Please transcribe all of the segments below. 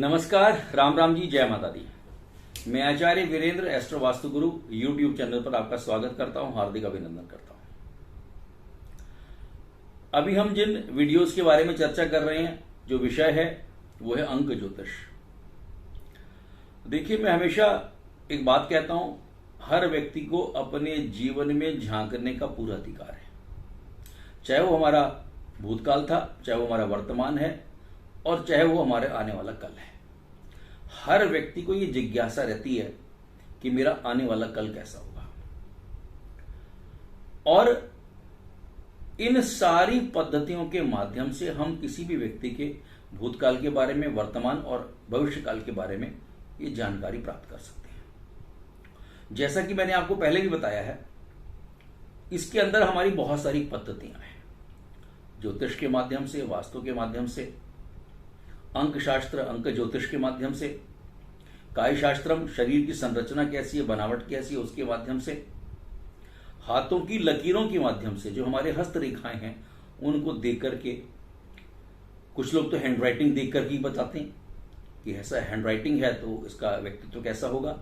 नमस्कार, राम राम जी, जय माता दी। मैं आचार्य वीरेंद्र एस्ट्रो वास्तु गुरु यूट्यूब चैनल पर आपका स्वागत करता हूं, हार्दिक अभिनंदन करता हूं। अभी हम जिन वीडियोस के बारे में चर्चा कर रहे हैं, जो विषय है वो है अंक ज्योतिष। देखिए, मैं हमेशा एक बात कहता हूं, हर व्यक्ति को अपने जीवन में झांकने का पूरा अधिकार है। चाहे वो हमारा भूतकाल था, चाहे वो हमारा वर्तमान है, और चाहे वो हमारे आने वाला कल है। हर व्यक्ति को ये जिज्ञासा रहती है कि मेरा आने वाला कल कैसा होगा। और इन सारी पद्धतियों के माध्यम से हम किसी भी व्यक्ति के भूतकाल के बारे में, वर्तमान और भविष्यकाल के बारे में ये जानकारी प्राप्त कर सकते हैं। जैसा कि मैंने आपको पहले भी बताया है, इसके अंदर हमारी बहुत सारी पद्धतियां हैं। ज्योतिष के माध्यम से, वास्तु के माध्यम से, अंक शास्त्र, अंक ज्योतिष के माध्यम से, काय शास्त्रम, शरीर की संरचना कैसी है, बनावट कैसी है, उसके माध्यम से, हाथों की लकीरों के माध्यम से, जो हमारे हस्त रेखाएं हैं उनको देख करके, कुछ लोग तो हैंड राइटिंग देख करके ही बताते हैं कि ऐसा हैंड राइटिंग है तो इसका व्यक्तित्व कैसा होगा।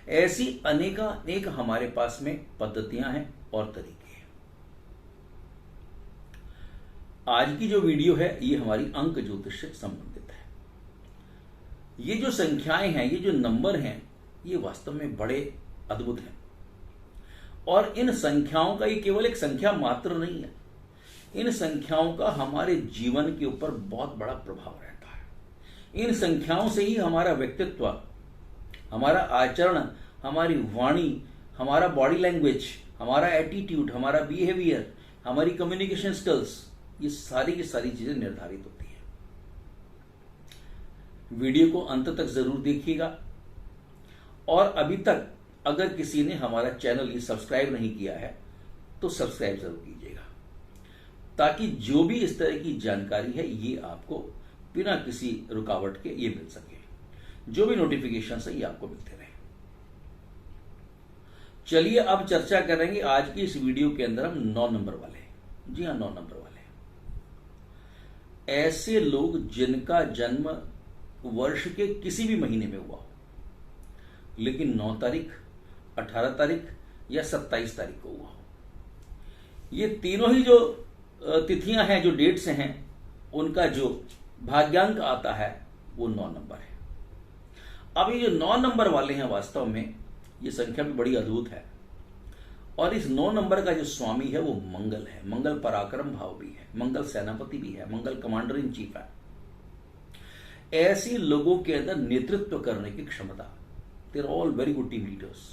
ऐसी अनेक हमारे पास में पद्धतियां हैं और तरीके हैं। आज की जो वीडियो है ये हमारी अंक ज्योतिष से संबंधित है। ये जो संख्याएं हैं, ये जो नंबर हैं, ये वास्तव में बड़े अद्भुत हैं। और इन संख्याओं का ये केवल एक संख्या मात्र नहीं है। इन संख्याओं का हमारे जीवन के ऊपर बहुत बड़ा प्रभाव रहता है। इन संख्याओं से ही हमारा व्यक्तित्व, हमारा आचरण, हमारी वाणी, हमारा बॉडी लैंग्वेज, हमारा एटीट्यूड, हमारा बिहेवियर, हमारी कम्युनिकेशन स्किल्स, ये सारी की सारी चीजें निर्धारित होती हैं। वीडियो को अंत तक जरूर देखिएगा। और अभी तक अगर किसी ने हमारा चैनल ये सब्सक्राइब नहीं किया है तो सब्सक्राइब जरूर कीजिएगा, ताकि जो भी इस तरह की जानकारी है ये आपको बिना किसी रुकावट के ये मिल सके। जो भी नोटिफिकेशन है ये आपको मिलते रहे। चलिए अब चर्चा करेंगे आज की इस वीडियो के अंदर हम 9 नंबर वाले। जी हाँ, 9 नंबर वाले ऐसे लोग जिनका जन्म वर्ष के किसी भी महीने में हुआ हो, लेकिन 9 तारीख, 18 तारीख या 27 तारीख को हुआ हो। ये तीनों ही जो तिथियां हैं, जो डेट्स हैं, उनका जो भाग्यांक आता है वो 9 नंबर है। अब ये जो 9 नंबर वाले हैं, वास्तव में ये संख्या भी बड़ी अद्भुत है। और इस 9 नंबर का जो स्वामी है वो मंगल है। मंगल पराक्रम भाव भी है, मंगल सेनापति भी है, मंगल कमांडर इन चीफ है। ऐसे लोगों के अंदर नेतृत्व करने की क्षमता, they are all very good team leaders.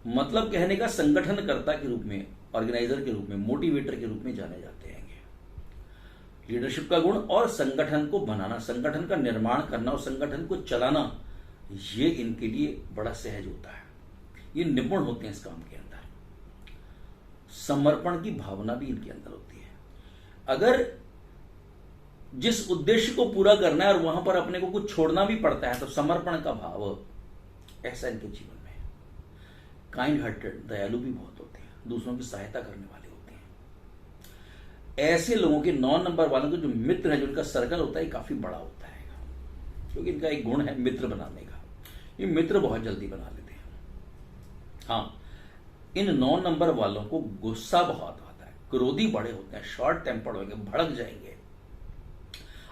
मतलब कहने का संगठनकर्ता के रूप में, ऑर्गेनाइजर के रूप में, मोटिवेटर के रूप में जाने जाते हैं। लीडरशिप का गुण और संगठन को बनाना, संगठन का निर्माण करना और संगठन को चलाना, ये इनके लिए बड़ा सहज होता है। ये निपुण होते हैं इस काम के अंदर। समर्पण की भावना भी इनके अंदर होती है। अगर जिस उद्देश्य को पूरा करना है और वहां पर अपने को कुछ छोड़ना भी पड़ता है तो समर्पण का भाव ऐसा इनके जीवन में है। काइंड हार्टेड, दयालु भी बहुत होते हैं, दूसरों की सहायता करने वाले होते हैं। ऐसे लोगों के 9 नंबर वालों के जो मित्र हैं, जो इनका सर्कल होता है, काफी बड़ा होता है, क्योंकि इनका एक गुण है मित्र बनाने का। ये मित्र बहुत जल्दी बना लेते हैं। हाँ, इन 9 नंबर वालों को गुस्सा बहुत आता है, क्रोधी बड़े होते हैं, शॉर्ट टेम्पर्ड होंगे, भड़क जाएंगे।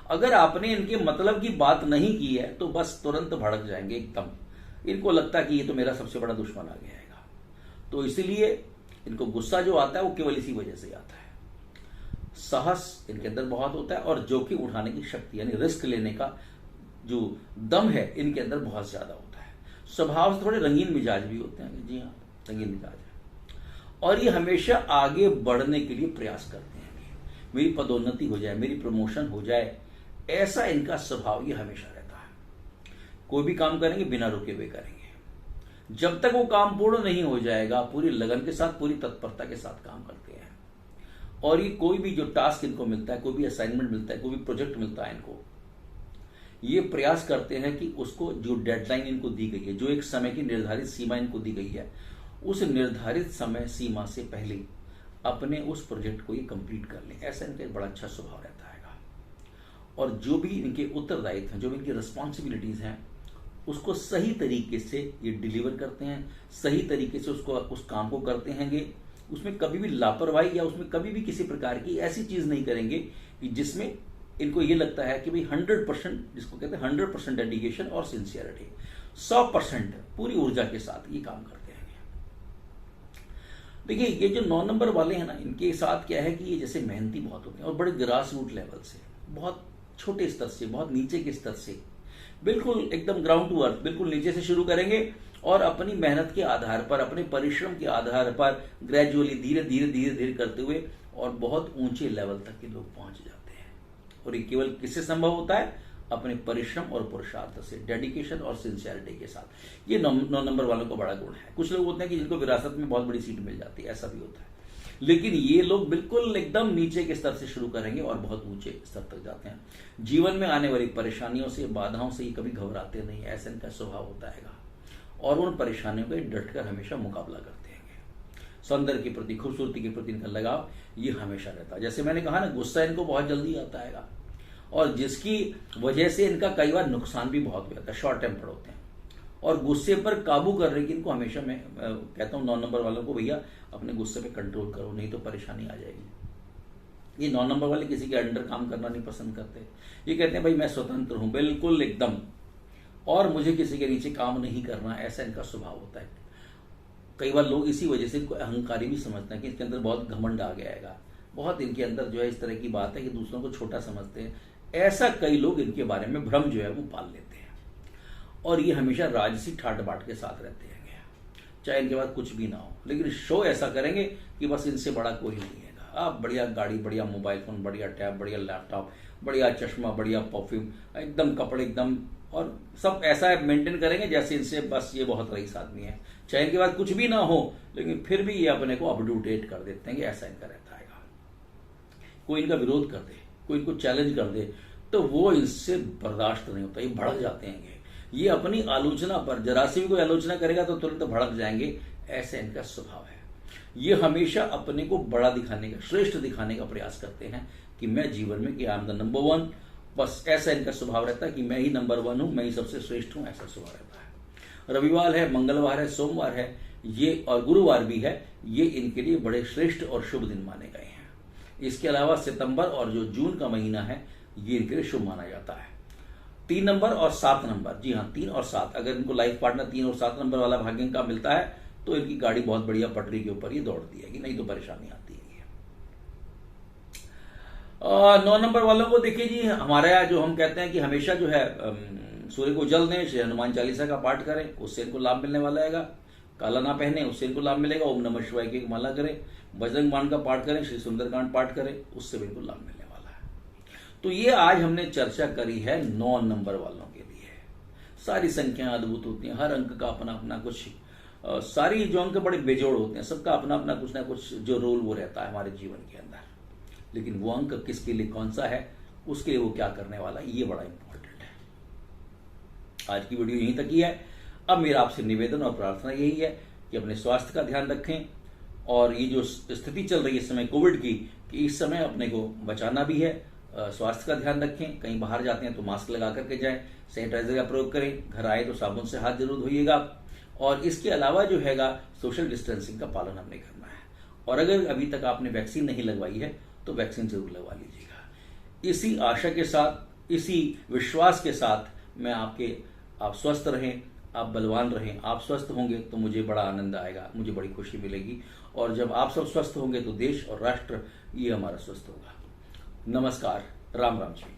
अगर आपने इनके मतलब की बात नहीं की है तो बस तुरंत भड़क जाएंगे एकदम। इनको लगता है कि ये तो मेरा सबसे बड़ा दुश्मन आ गया है। तो इसीलिए इनको गुस्सा जो आता है वो केवल इसी वजह से आता है। साहस इनके अंदर बहुत होता है और जोखिम उठाने की शक्ति, यानी रिस्क लेने का जो दम है, इनके अंदर बहुत ज्यादा होता है। स्वभाव से थोड़े रंगीन मिजाज भी होते हैं। जी हाँ, रंगीन मिजाज है। और ये हमेशा आगे बढ़ने के लिए प्रयास करते हैं कि मेरी पदोन्नति हो जाए, मेरी प्रमोशन हो जाए, ऐसा इनका स्वभाव ये हमेशा रहता है। कोई भी काम करेंगे बिना रुके हुए करेंगे। जब तक वो काम पूर्ण नहीं हो जाएगा, पूरी लगन के साथ, पूरी तत्परता के साथ काम करते हैं। और ये कोई भी जो टास्क इनको मिलता है, कोई भी असाइनमेंट मिलता है, कोई भी प्रोजेक्ट मिलता है इनको, ये प्रयास करते हैं कि उसको, जो डेडलाइन इनको दी गई है, जो एक समय की निर्धारित सीमा इनको दी गई है, उस निर्धारित समय सीमा से पहले अपने उस प्रोजेक्ट को ये कंप्लीट कर लें। ऐसा इनका एक बड़ा अच्छा स्वभाव रहता है। और जो भी इनके उत्तरदायित्व हैं, जो भी इनकी रिस्पॉन्सिबिलिटीज हैं, उसको सही तरीके से ये डिलीवर करते हैं, सही तरीके से उस काम को करते हैंगे। उसमें कभी भी लापरवाही या उसमें कभी भी किसी प्रकार की ऐसी चीज नहीं करेंगे कि जिसमें इनको ये लगता है कि भाई 100%, जिसको कहते हैं 100% डेडिकेशन और सिंसियरिटी, 100% पूरी ऊर्जा के साथ ये काम करते हैं। देखिए ये जो 9 नंबर वाले हैं ना, इनके साथ क्या है कि ये जैसे मेहनती बहुत होते हैं और बड़े ग्रास रूट लेवल से, बहुत छोटे स्तर से, बहुत नीचे के स्तर से, बिल्कुल एकदम ग्राउंड टू अर्थ, बिल्कुल नीचे से शुरू करेंगे और अपनी मेहनत के आधार पर, अपने परिश्रम के आधार पर ग्रेजुअली धीरे धीरे धीरे धीरे करते हुए और बहुत ऊंचे लेवल तक के लोग पहुंच जाते हैं। और ये केवल किससे संभव होता है? अपने परिश्रम और पुरुषार्थ से, डेडिकेशन और सिंसियरिटी के साथ। ये 9 नंबर वालों का बड़ा गुण है। कुछ लोग होते हैं कि जिनको विरासत में बहुत बड़ी सीट मिल जाती है, ऐसा भी होता है, लेकिन ये लोग बिल्कुल एकदम नीचे के स्तर से शुरू करेंगे और बहुत ऊंचे स्तर तक जाते हैं। जीवन में आने वाली परेशानियों से, बाधाओं से ये कभी घबराते नहीं, ऐसा इनका स्वभाव होता है और उन परेशानियों का डटकर हमेशा मुकाबला करते हैं। सौंदर्य के प्रति, खूबसूरती के प्रति इनका लगाव ये हमेशा रहता है। जैसे मैंने कहा ना, गुस्सा इनको बहुत जल्दी आता है और जिसकी वजह से इनका कई बार नुकसान भी बहुत हो जाता है। शॉर्ट टेम्पर होते हैं और गुस्से पर काबू करने की इनको हमेशा मैं कहता हूं 9 नंबर वालों को, भैया अपने गुस्से पे कंट्रोल करो, नहीं तो परेशानी आ जाएगी। ये 9 नंबर वाले किसी के अंडर काम करना नहीं पसंद करते। ये कहते हैं भाई मैं स्वतंत्र हूं बिल्कुल एकदम, और मुझे किसी के नीचे काम नहीं करना, ऐसा इनका स्वभाव होता है। कई बार लोग इसी वजह से इनको अहंकारी भी समझते हैं कि इसके अंदर बहुत घमंड आ गया, बहुत इनके अंदर जो है इस तरह की बात है कि दूसरों को छोटा समझते हैं। ऐसा कई लोग इनके बारे में भ्रम जो है वो पाल लेते हैं और ये हमेशा राजसी ठाट बाट के साथ रहते हैं, चाहे इनके बाद कुछ भी ना हो, लेकिन शो ऐसा करेंगे कि बस इनसे बड़ा कोई नहीं है। आप बढ़िया गाड़ी, बढ़िया मोबाइल फोन, बढ़िया टैब, बढ़िया लैपटॉप, बढ़िया चश्मा, बढ़िया परफ्यूम, एकदम कपड़े एकदम, और सब ऐसा मेंटेन करेंगे जैसे इनसे बस ये बहुत रईस आदमी है। चाहे इनके बाद कुछ भी ना हो, लेकिन फिर भी ये अपने को अप टू डेट कर देते हैं कि ऐसा इनका रहता है। कोई इनका विरोध कर दे, कोई इनको चैलेंज कर दे, तो वो इससे बर्दाश्त नहीं होता, ये भड़क जाते हैं। ये अपनी आलोचना पर, जरा सी भी कोई आलोचना करेगा तो तुरंत भड़क जाएंगे, ऐसा इनका स्वभाव है। ये हमेशा अपने को बड़ा दिखाने का, श्रेष्ठ दिखाने का प्रयास करते हैं कि मैं जीवन में कि आई एम द नंबर 1, बस ऐसा इनका स्वभाव रहता है कि मैं ही नंबर 1 हूं, मैं ही सबसे श्रेष्ठ हूं, ऐसा स्वभाव रहता है। रविवार है, मंगलवार है, सोमवार है, ये और गुरुवार भी है, ये इनके लिए बड़े श्रेष्ठ और शुभ दिन माने गए हैं। इसके अलावा सितंबर और जो जून का महीना है, ये इनके लिए शुभ माना जाता है। 3 नंबर और 7 नंबर, जी हाँ 3 और 7, अगर इनको लाइफ पार्टनर 3 और 7 नंबर वाला भाग्य का मिलता है तो इनकी गाड़ी बहुत बढ़िया पटरी के ऊपर ये दौड़ती है, नहीं तो परेशानी आती है। 9 नंबर वालों को देखिए जी, हमारे यहाँ जो हम कहते हैं कि हमेशा जो है सूर्य को जल दें, श्री हनुमान चालीसा का पाठ करें, उससे इनको लाभ मिलने वाला है। काला ना पहने, उससे इनको लाभ मिलेगा। ओम नमः शिवाय की माला करें, बजरंग बाण का पाठ करें, श्री सुंदरकांड पाठ करें, उससे बिल्कुल लाभ मिलने वाला है। तो ये आज हमने चर्चा करी है 9 नंबर वालों के लिए। सारी संख्याएं अद्भुत होती हैं, हर अंक का अपना अपना कुछ, सारी जो अंक बड़े बेजोड़ होते हैं, सबका अपना अपना कुछ ना कुछ जो रोल वो रहता है हमारे जीवन के अंदर। लेकिन वो अंक किसके लिए कौन सा है, उसके लिए वो क्या करने वाला है, ये बड़ा इंपॉर्टेंट है। आज की वीडियो यहीं तक ही है। अब मेरा आपसे निवेदन और प्रार्थना यही है कि अपने स्वास्थ्य का ध्यान रखें, और ये जो स्थिति चल रही है इस समय कोविड की, कि इस समय अपने को बचाना भी है, स्वास्थ्य का ध्यान रखें। कहीं बाहर जाते हैं तो मास्क लगा करके जाएं, सैनिटाइजर का प्रयोग करें, घर आए तो साबुन से हाथ जरूर धोइएगा, और इसके अलावा जो हैगा सोशल डिस्टेंसिंग का पालन हमने करना है। और अगर अभी तक आपने वैक्सीन नहीं लगवाई है तो वैक्सीन जरूर लगवा लीजिएगा। इसी आशा के साथ, इसी विश्वास के साथ मैं आप स्वस्थ रहें, आप बलवान रहें। आप स्वस्थ होंगे तो मुझे बड़ा आनंद आएगा, मुझे बड़ी खुशी मिलेगी, और जब आप सब स्वस्थ होंगे तो देश और राष्ट्र ये हमारा स्वस्थ होगा। नमस्कार, राम राम जी।